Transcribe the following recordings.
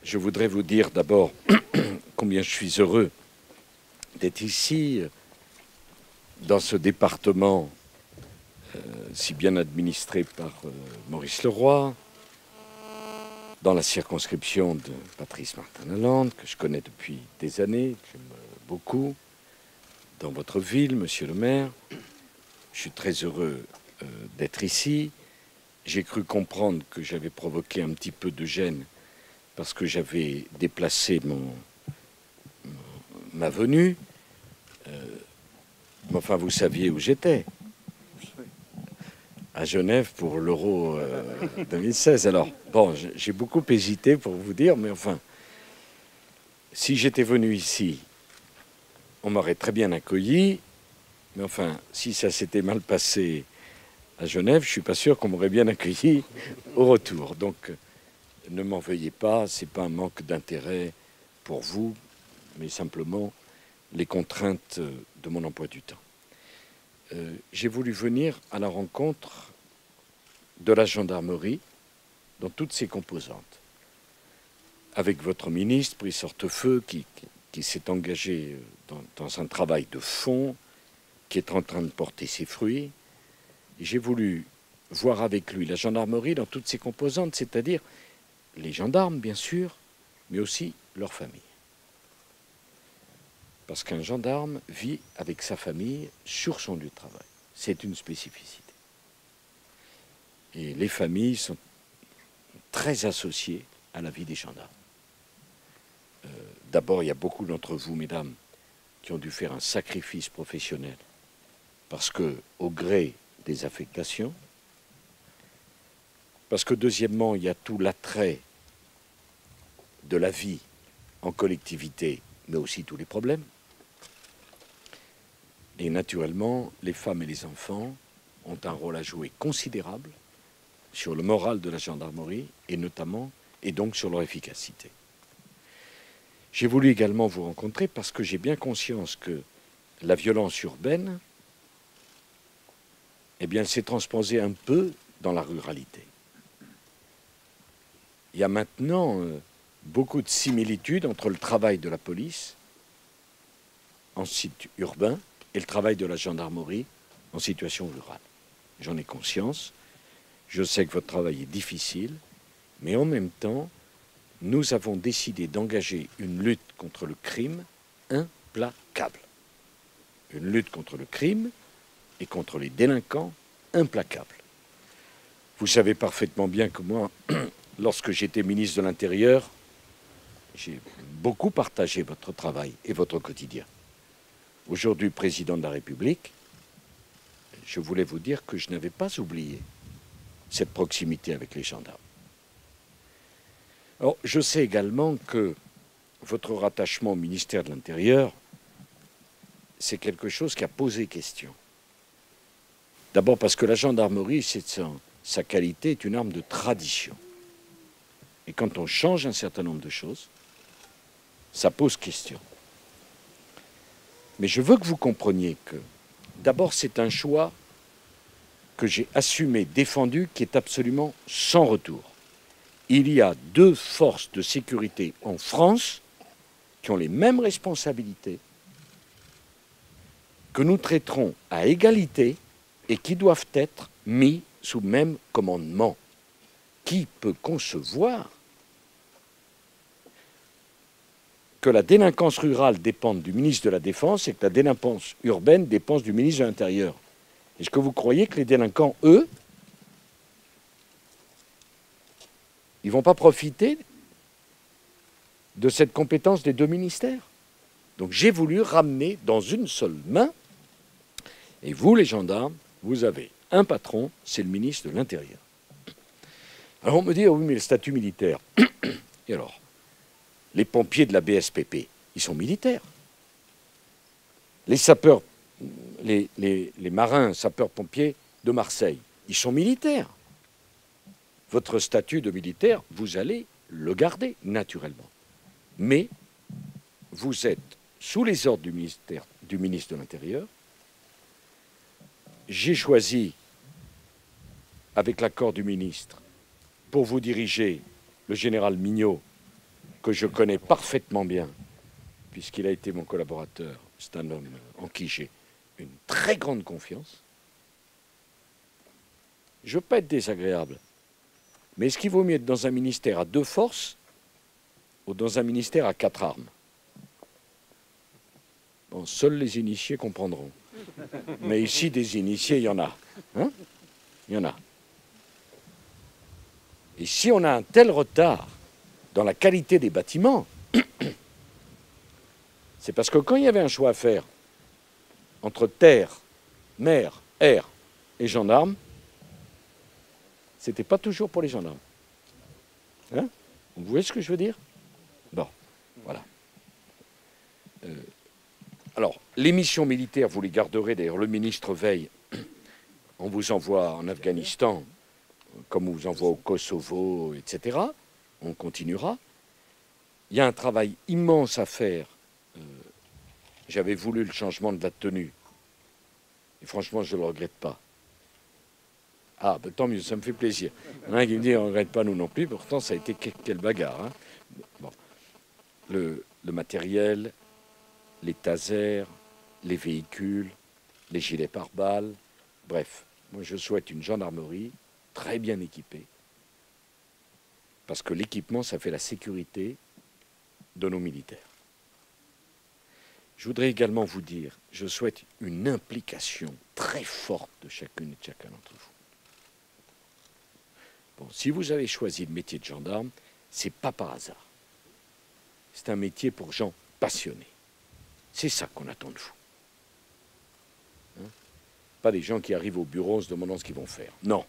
Je voudrais vous dire d'abord combien je suis heureux d'être ici, dans ce département si bien administré par Maurice Leroy, dans la circonscription de Patrice Martin-Lalande, que je connais depuis des années, que j'aime beaucoup, dans votre ville, monsieur le maire. Je suis très heureux d'être ici. J'ai cru comprendre que j'avais provoqué un petit peu de gêne parce que j'avais déplacé ma venue. Mais enfin, vous saviez où j'étais. À Genève pour l'Euro 2016. Alors, bon, j'ai beaucoup hésité pour vous dire, mais enfin, si j'étais venu ici, on m'aurait très bien accueilli. Mais enfin, si ça s'était mal passé à Genève, je ne suis pas sûr qu'on m'aurait bien accueilli au retour. Donc, ne m'en veuillez pas, ce n'est pas un manque d'intérêt pour vous, mais simplement les contraintes de mon emploi du temps. J'ai voulu venir à la rencontre de la gendarmerie dans toutes ses composantes, avec votre ministre, Brice Hortefeux, qui s'est engagé dans un travail de fond, qui est en train de porter ses fruits. J'ai voulu voir avec lui la gendarmerie dans toutes ses composantes, c'est-à-dire les gendarmes, bien sûr, mais aussi leur famille. Parce qu'un gendarme vit avec sa famille sur son lieu de travail. C'est une spécificité. Et les familles sont très associées à la vie des gendarmes. D'abord, il y a beaucoup d'entre vous, mesdames, qui ont dû faire un sacrifice professionnel parce que, au gré des affectations, parce que, deuxièmement, il y a tout l'attrait de la vie en collectivité, mais aussi tous les problèmes. Et naturellement, les femmes et les enfants ont un rôle à jouer considérable sur le moral de la gendarmerie et notamment, et donc sur leur efficacité. J'ai voulu également vous rencontrer parce que j'ai bien conscience que la violence urbaine, eh bien, elle s'est transposée un peu dans la ruralité. Il y a maintenant beaucoup de similitudes entre le travail de la police en site urbain et le travail de la gendarmerie en situation rurale. J'en ai conscience. Je sais que votre travail est difficile, mais en même temps, nous avons décidé d'engager une lutte contre le crime implacable. Une lutte contre le crime et contre les délinquants implacables. Vous savez parfaitement bien que moi, lorsque j'étais ministre de l'Intérieur, j'ai beaucoup partagé votre travail et votre quotidien. Aujourd'hui, président de la République, je voulais vous dire que je n'avais pas oublié cette proximité avec les gendarmes. Alors, je sais également que votre rattachement au ministère de l'Intérieur, c'est quelque chose qui a posé question. D'abord parce que la gendarmerie, sa qualité est une arme de tradition. Et quand on change un certain nombre de choses, ça pose question. Mais je veux que vous compreniez que, d'abord, c'est un choix que j'ai assumé, défendu, qui est absolument sans retour. Il y a deux forces de sécurité en France qui ont les mêmes responsabilités, que nous traiterons à égalité et qui doivent être mis sous même commandement. Qui peut concevoir que la délinquance rurale dépende du ministre de la Défense et que la délinquance urbaine dépend du ministre de l'Intérieur? Est-ce que vous croyez que les délinquants, eux, ils ne vont pas profiter de cette compétence des deux ministères? Donc j'ai voulu ramener dans une seule main, et vous, les gendarmes, vous avez un patron, c'est le ministre de l'Intérieur. Alors on me dit, oh oui, mais le statut militaire. Et alors, les pompiers de la BSPP, ils sont militaires. Les sapeurs, les marins sapeurs-pompiers de Marseille, ils sont militaires. Votre statut de militaire, vous allez le garder naturellement. Mais vous êtes sous les ordres du ministre de l'Intérieur. J'ai choisi, avec l'accord du ministre, pour vous diriger le général Mignot que je connais parfaitement bien, puisqu'il a été mon collaborateur. C'est un homme en qui j'ai une très grande confiance. Je ne veux pas être désagréable, mais est-ce qu'il vaut mieux être dans un ministère à 2 forces ou dans un ministère à 4 armes? Bon, seuls les initiés comprendront. Mais ici, des initiés, il y en a. Hein? Il y en a. Et si on a un tel retard dans la qualité des bâtiments, c'est parce que quand il y avait un choix à faire entre terre, mer, air et gendarmes, c'était pas toujours pour les gendarmes. Hein? Vous voyez ce que je veux dire? Bon, voilà. Alors, les missions militaires, vous les garderez. D'ailleurs, le ministre veille. On vous envoie en Afghanistan, comme on vous envoie au Kosovo, etc. On continuera. Il y a un travail immense à faire. J'avais voulu le changement de la tenue. Et franchement, je ne le regrette pas. Ah, ben, tant mieux, ça me fait plaisir. Il y en a un qui me dit, on ne regrette pas nous non plus. Pourtant, ça a été quelle bagarre. Hein. Bon. Le matériel, les tasers, les véhicules, les gilets pare-balles. Bref, moi, je souhaite une gendarmerie très bien équipée. Parce que l'équipement, ça fait la sécurité de nos militaires. Je voudrais également vous dire, je souhaite une implication très forte de chacune et de chacun d'entre vous. Bon, si vous avez choisi le métier de gendarme, c'est pas par hasard. C'est un métier pour gens passionnés. C'est ça qu'on attend de vous. Hein? Pas des gens qui arrivent au bureau en se demandant ce qu'ils vont faire. Non.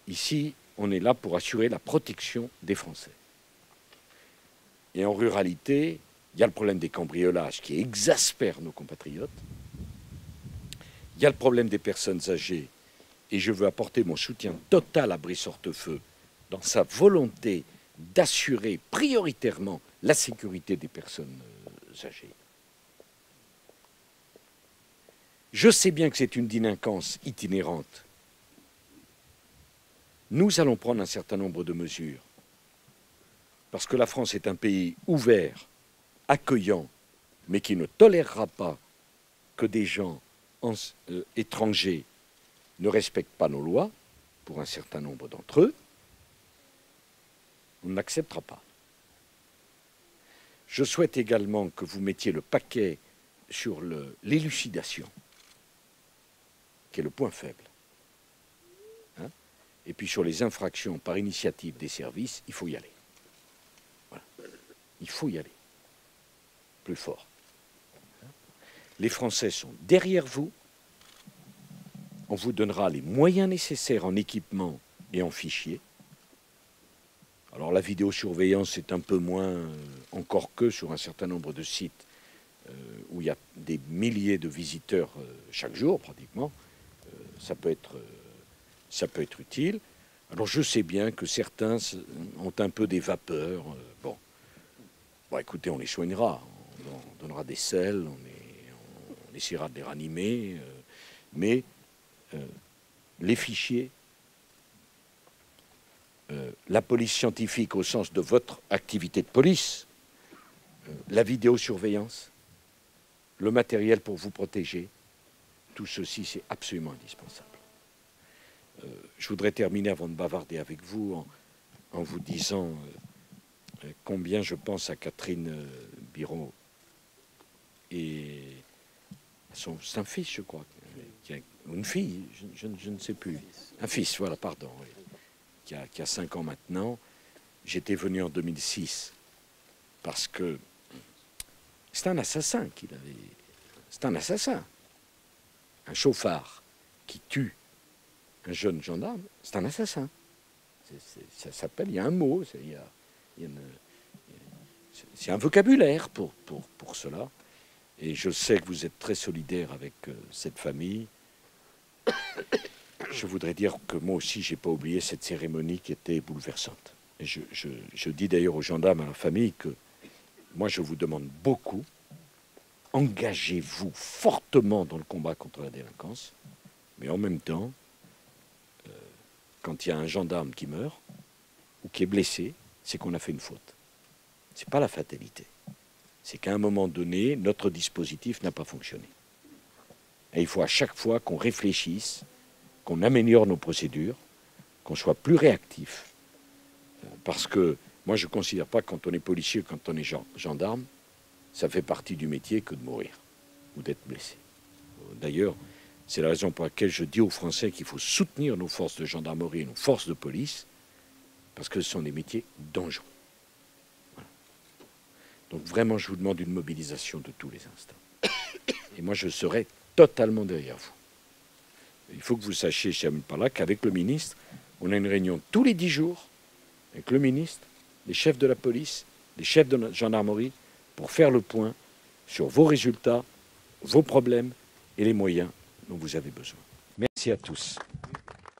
Ici, on est là pour assurer la protection des Français. Et en ruralité, il y a le problème des cambriolages qui exaspère nos compatriotes. Il y a le problème des personnes âgées. Et je veux apporter mon soutien total à Brice Hortefeux dans sa volonté d'assurer prioritairement la sécurité des personnes âgées. Je sais bien que c'est une délinquance itinérante. Nous allons prendre un certain nombre de mesures. Parce que la France est un pays ouvert, accueillant, mais qui ne tolérera pas que des gens étrangers ne respectent pas nos lois, pour un certain nombre d'entre eux, on n'acceptera pas. Je souhaite également que vous mettiez le paquet sur l'élucidation, qui est le point faible. Hein? Et puis sur les infractions par initiative des services, il faut y aller. Voilà. Il faut y aller. Plus fort. Les Français sont derrière vous. On vous donnera les moyens nécessaires en équipement et en fichiers. Alors la vidéosurveillance est un peu moins, encore que sur un certain nombre de sites où il y a des milliers de visiteurs chaque jour pratiquement. Ça peut être utile. Alors je sais bien que certains ont un peu des vapeurs. Bon, écoutez, on les soignera. On donnera des sels, on essaiera de les ranimer. Mais les fichiers, la police scientifique au sens de votre activité de police, la vidéosurveillance, le matériel pour vous protéger, tout ceci, c'est absolument indispensable. Je voudrais terminer avant de bavarder avec vous en vous disant combien je pense à Catherine Biraud et c'est un fils, je crois, ou une fille, je ne sais plus. Un fils, voilà, pardon, oui, qui a 5 ans maintenant. J'étais venu en 2006 parce que c'est un assassin qu'il avait. C'est un assassin. Un chauffard qui tue un jeune gendarme, c'est un assassin. Ça s'appelle, il y a un mot, c'est un vocabulaire pour cela. Et je sais que vous êtes très solidaire avec cette famille. Je voudrais dire que moi aussi, je n'ai pas oublié cette cérémonie qui était bouleversante. Et je dis d'ailleurs aux gendarmes, à la famille, que moi, je vous demande beaucoup, engagez-vous fortement dans le combat contre la délinquance, mais en même temps, quand il y a un gendarme qui meurt ou qui est blessé, c'est qu'on a fait une faute. Ce n'est pas la fatalité. C'est qu'à un moment donné, notre dispositif n'a pas fonctionné. Et il faut à chaque fois qu'on réfléchisse, qu'on améliore nos procédures, qu'on soit plus réactif. Parce que moi, je ne considère pas que quand on est policier, quand on est gendarme, ça fait partie du métier que de mourir ou d'être blessé. D'ailleurs, c'est la raison pour laquelle je dis aux Français qu'il faut soutenir nos forces de gendarmerie et nos forces de police, parce que ce sont des métiers dangereux. Voilà. Donc vraiment, je vous demande une mobilisation de tous les instants. Et moi, je serai totalement derrière vous. Il faut que vous sachiez, cher Parla, qu'avec le ministre, on a une réunion tous les 10 jours, avec le ministre, les chefs de la police, les chefs de la gendarmerie, pour faire le point sur vos résultats, vos problèmes et les moyens dont vous avez besoin. Merci à tous.